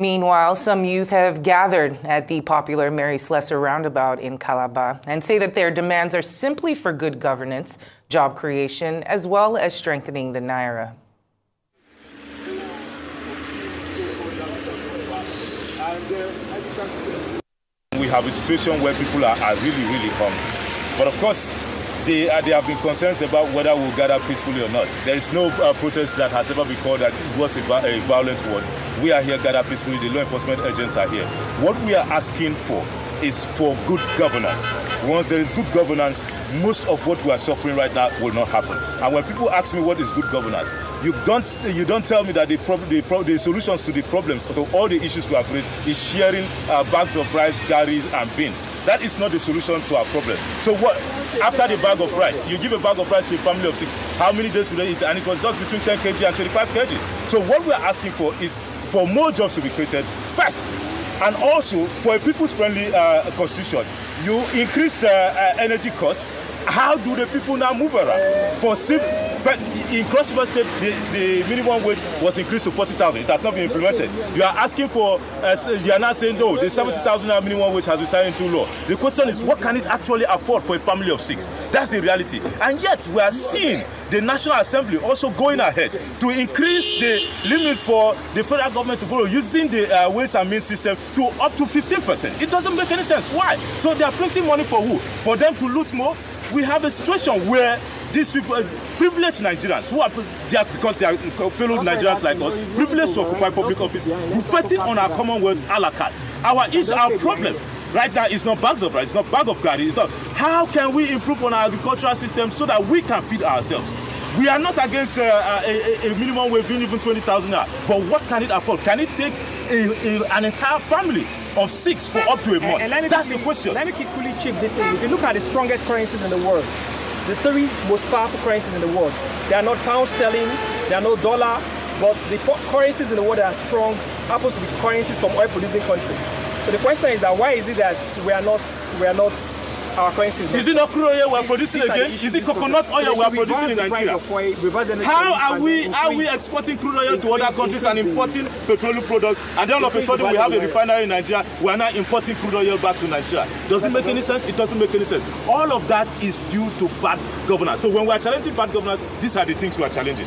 Meanwhile, some youth have gathered at the popular Mary Slessor roundabout in Calabar and say that their demands are simply for good governance, job creation, as well as strengthening the Naira. We have a situation where people are really hungry. But of course, there have been concerns about whether we'll gather peacefully or not. There is no protest that has ever been called that it was a violent one. We are here gathered peacefully. The law enforcement agents are here. What we are asking for is for good governance. Once there is good governance, most of what we are suffering right now will not happen. And when people ask me what is good governance, you don't tell me that the solutions to the problems, to all the issues we have raised, is sharing bags of rice, garris, and beans. That is not the solution to our problem. So what? After the bag of rice, you give a bag of rice to a family of 6. How many days will they eat? And it was just between 10 kg and 25 kg. So what we are asking for is for more jobs to be created first. And also, for a people's-friendly constitution, you increase energy costs. How do the people now move around? In Cross River State, the minimum wage was increased to 40,000. It has not been implemented. You are asking for, you are now saying, no, the 70,000 minimum wage has been signed into law. The question is, what can it actually afford for a family of 6? That's the reality. And yet, we are seeing the National Assembly also going ahead to increase the limit for the federal government to borrow using the Ways and Means system to up to 15%. It doesn't make any sense. Why? So they are printing money for who? For them to loot more? We have a situation where these people, privileged Nigerians, who are there because they are fellow Nigerians like us, privileged to occupy public office, buffeting on our Commonwealth a la carte. Our problem right now is not bags of rice, it's not bag of garri, it's not. How can we improve on our agricultural system so that we can feed ourselves? We are not against a minimum wage being even 20,000 naira, but what can it afford? Can it take an entire family of 6 for up to a month? That's the question. Let me quickly chip this in. If you look at the strongest currencies in the world, the 3 most powerful currencies in the world, they are not pound sterling, they are not dollar, but the currencies in the world that are strong happens to be currencies from oil-producing countries. So the question is that why is it that we are not our currencies? Is it not crude oil we are producing again? Is it coconut oil we are producing in Nigeria? How are we exporting crude oil to other countries and importing petroleum products, and then all of a sudden we have a refinery in Nigeria, we are now importing crude oil back to Nigeria? Does it make any sense? It doesn't make any sense. All of that is due to bad governance. So when we are challenging bad governance, these are the things we are challenging.